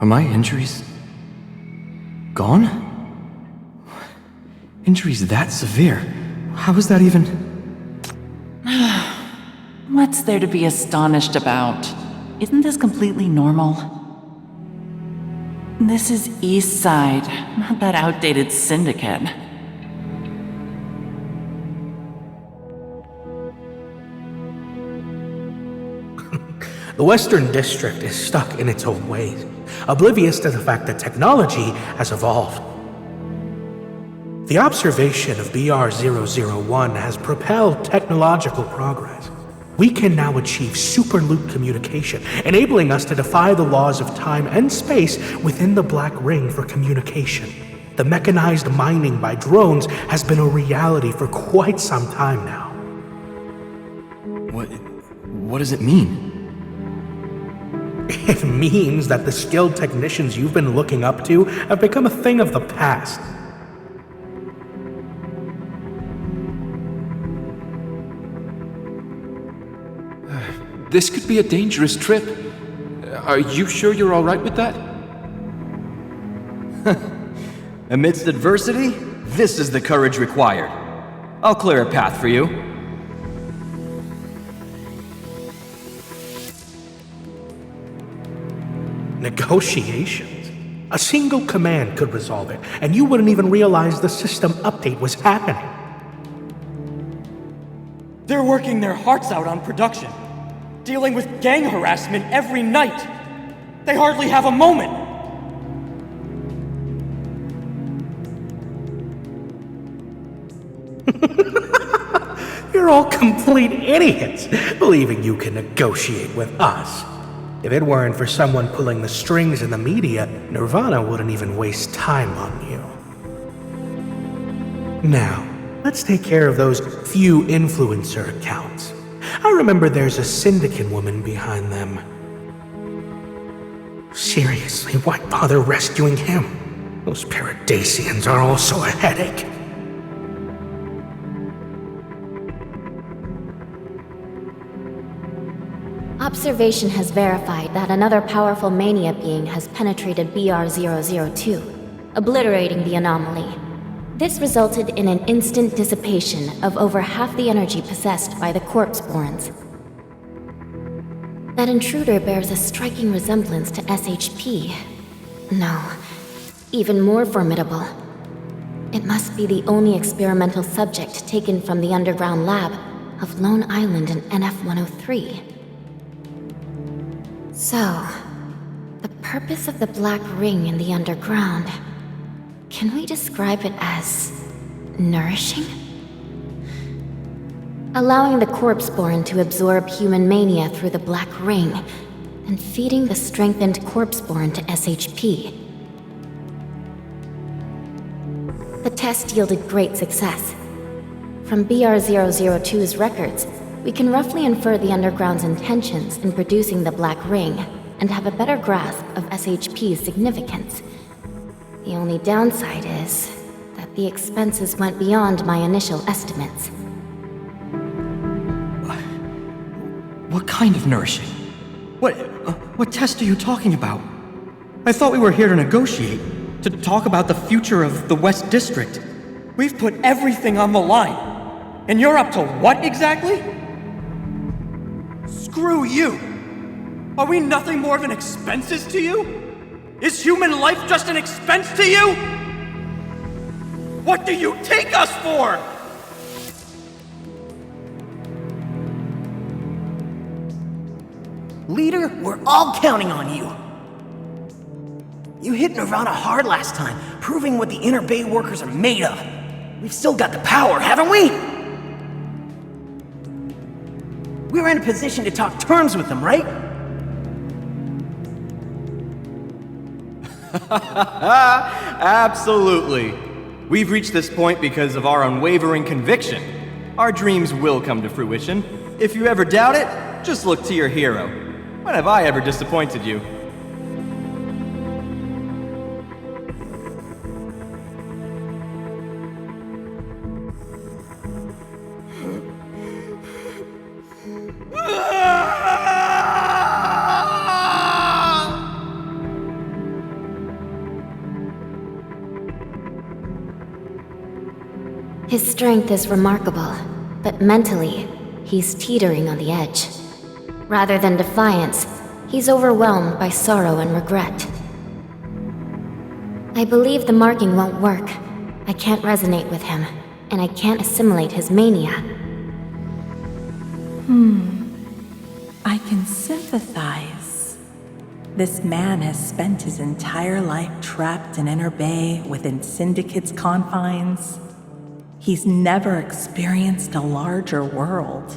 Are my injuries gone? Injuries that severe? How is that even... What's there to be astonished about? Isn't this completely normal? This is East Side, not that outdated syndicate. The Western District is stuck in its old ways, oblivious to the fact that technology has evolved. The observation of BR001 has propelled technological progress. We can now achieve superloop communication, enabling us to defy the laws of time and space within the Black Ring for communication. The mechanized mining by drones has been a reality for quite some time now. What does it mean? It means that the skilled technicians you've been looking up to have become a thing of the past. This could be a dangerous trip. Are you sure you're all right with that? Amidst adversity, this is the courage required. I'll clear a path for you. Negotiations? A single command could resolve it, and you wouldn't even realize the system update was happening. They're working their hearts out on production, dealing with gang harassment every night. They hardly have a moment. You're all complete idiots, believing you can negotiate with us. If it weren't for someone pulling the strings in the media, Nirvana wouldn't even waste time on you. Now, let's take care of those few influencer accounts. I remember there's a syndicate woman behind them. Seriously, why bother rescuing him? Those Paradisians are also a headache. Observation has verified that another powerful mania being has penetrated BR002, obliterating the anomaly. This resulted in an instant dissipation of over half the energy possessed by the corpse-borns. That intruder bears a striking resemblance to SHP. No, even more formidable. It must be the only experimental subject taken from the underground lab of Lone Island in NF-103. So, the purpose of the Black Ring in the underground, can we describe it as nourishing? Allowing the corpse-born to absorb human mania through the Black Ring, and feeding the strengthened corpse-born to SHP. The test yielded great success. From BR002's records, we can roughly infer the Underground's intentions in producing the Black Ring, and have a better grasp of SHP's significance. The only downside is that the expenses went beyond my initial estimates. What kind of nourishing? What test are you talking about? I thought we were here to negotiate, to talk about the future of the West District. We've put everything on the line. And you're up to what exactly? Screw you! Are we nothing more than expenses to you? Is human life just an expense to you? What do you take us for? Leader, we're all counting on you. You hit Nirvana hard last time, proving what the Inner Bay workers are made of. We've still got the power, haven't we? We're in a position to talk terms with them, right? Absolutely. We've reached this point because of our unwavering conviction. Our dreams will come to fruition. If you ever doubt it, just look to your hero. When have I ever disappointed you? His strength is remarkable, but mentally, he's teetering on the edge. Rather than defiance, he's overwhelmed by sorrow and regret. I believe the marking won't work. I can't resonate with him, and I can't assimilate his mania. I can sympathize. This man has spent his entire life trapped in Inner Bay within Syndicate's confines. He's never experienced a larger world,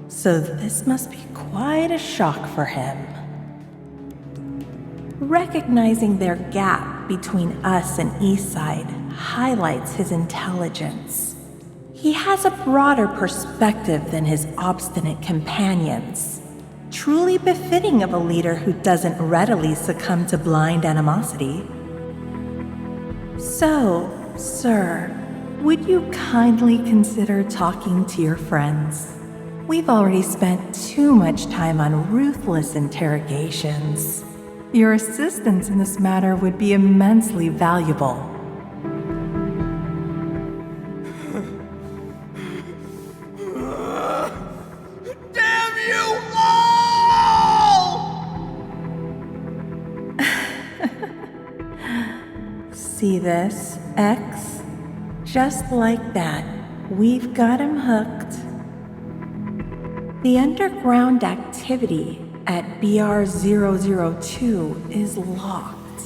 so this must be quite a shock for him. Recognizing their gap between us and Eastside highlights his intelligence. He has a broader perspective than his obstinate companions, truly befitting of a leader who doesn't readily succumb to blind animosity. So, sir, would you kindly consider talking to your friends? We've already spent too much time on ruthless interrogations. Your assistance in this matter would be immensely valuable. Damn you all! See this, X? Just like that, we've got him hooked. The underground activity at BR002 is locked.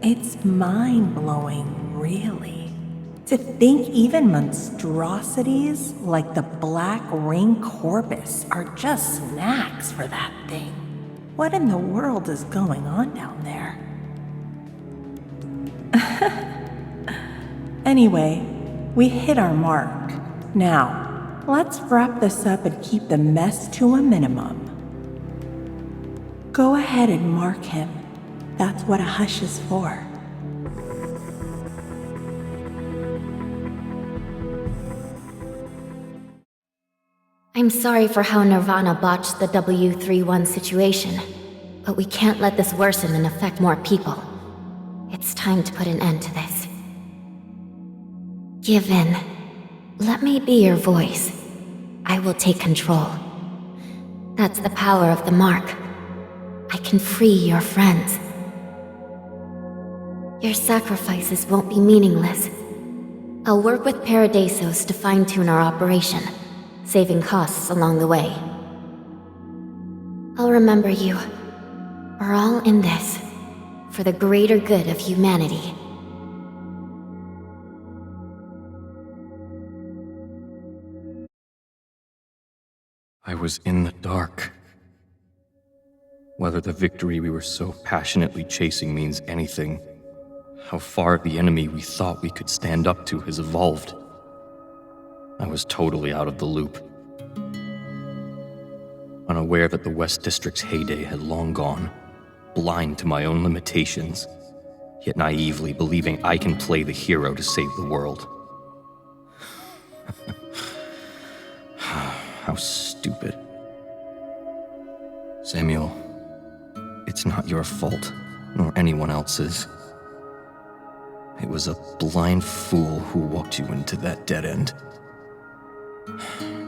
It's mind-blowing, really. To think even monstrosities like the Black Ring Corpus are just snacks for that thing. What in the world is going on down there? Anyway, we hit our mark. Now, let's wrap this up and keep the mess to a minimum. Go ahead and mark him. That's what a hush is for. I'm sorry for how Nirvana botched the W31 situation, but we can't let this worsen and affect more people. It's time to put an end to this. Give in. Let me be your voice. I will take control. That's the power of the mark. I can free your friends. Your sacrifices won't be meaningless. I'll work with Paradisos to fine-tune our operation, saving costs along the way. I'll remember you. We're all in this, for the greater good of humanity. I was in the dark. Whether the victory we were so passionately chasing means anything, how far the enemy we thought we could stand up to has evolved. I was totally out of the loop. Unaware that the West District's heyday had long gone, blind to my own limitations, yet naively believing I can play the hero to save the world. How stupid. Samuel, it's not your fault, nor anyone else's. It was a blind fool who walked you into that dead end.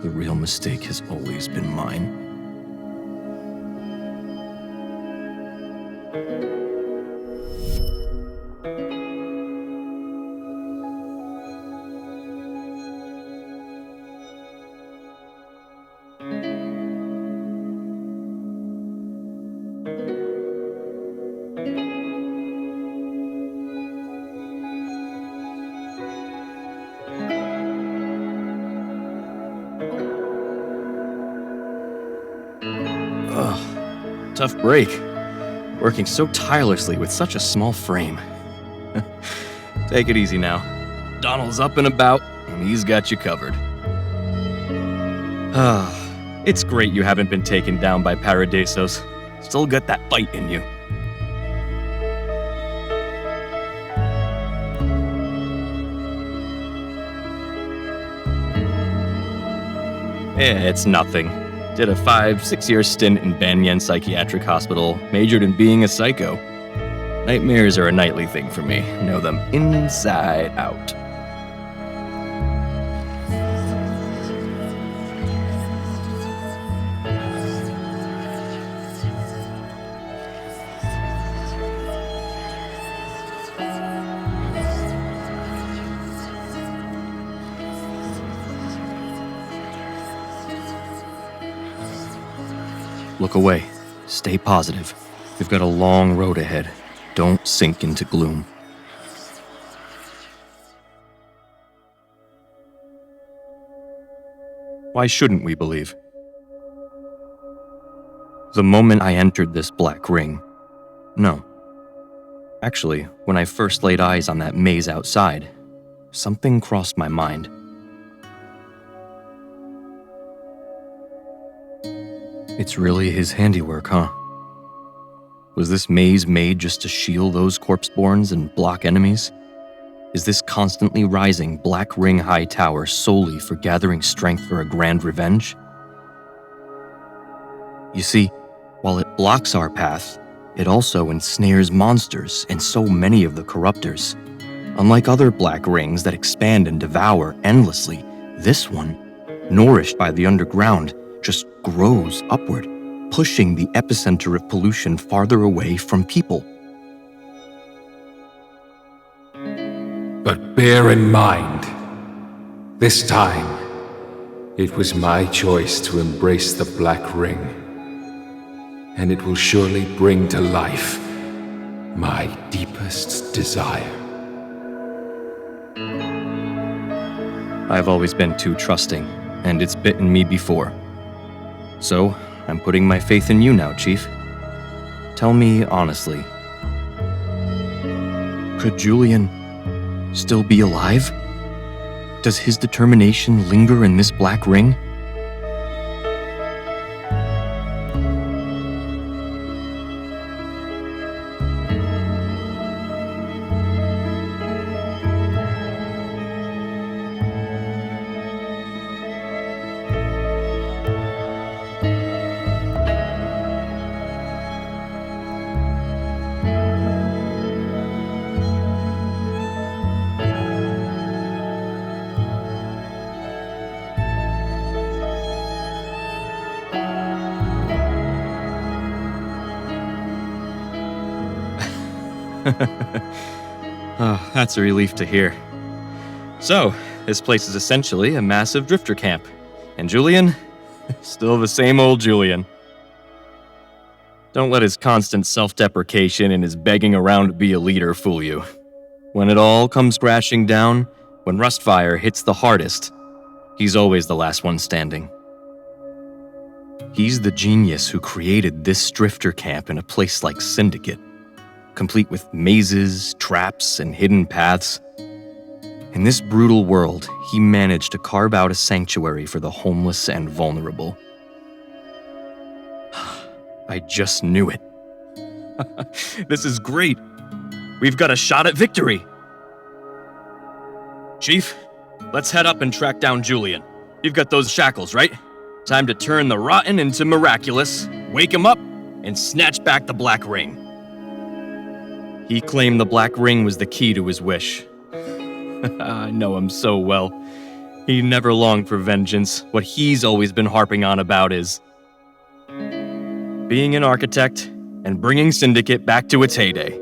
The real mistake has always been mine. Tough break. Working so tirelessly with such a small frame. Take it easy now. Donald's up and about, and he's got you covered. It's great you haven't been taken down by Paradisos. Still got that bite in you. Yeah, it's nothing. Did a 5-6 year stint in Banyan Psychiatric Hospital, majored in being a psycho. Nightmares are a nightly thing for me. Know them inside out. Look away. Stay positive. We've got a long road ahead. Don't sink into gloom. Why shouldn't we believe? The moment I entered this black ring, no. Actually, when I first laid eyes on that maze outside, something crossed my mind. It's really his handiwork, huh? Was this maze made just to shield those corpseborns and block enemies? Is this constantly rising black ring high tower solely for gathering strength for a grand revenge? You see, while it blocks our path, it also ensnares monsters and so many of the corruptors. Unlike other black rings that expand and devour endlessly, this one, nourished by the underground, just grows upward, pushing the epicenter of pollution farther away from people. But bear in mind, this time, it was my choice to embrace the Black Ring. And it will surely bring to life my deepest desire. I've always been too trusting, and it's bitten me before. So, I'm putting my faith in you now, Chief. Tell me honestly, could Julian still be alive? Does his determination linger in this black ring? Oh, that's a relief to hear. So, this place is essentially a massive drifter camp. And Julian? Still the same old Julian. Don't let his constant self-deprecation and his begging around to be a leader fool you. When it all comes crashing down, when Rustfire hits the hardest, he's always the last one standing. He's the genius who created this drifter camp in a place like Syndicate, complete with mazes, traps, and hidden paths. In this brutal world, he managed to carve out a sanctuary for the homeless and vulnerable. I just knew it. This is great. We've got a shot at victory. Chief, let's head up and track down Julian. You've got those shackles, right? Time to turn the rotten into miraculous, wake him up, and snatch back the Black Ring. He claimed the Black Ring was the key to his wish. I know him so well. He never longed for vengeance. What he's always been harping on about is being an architect and bringing Syndicate back to its heyday.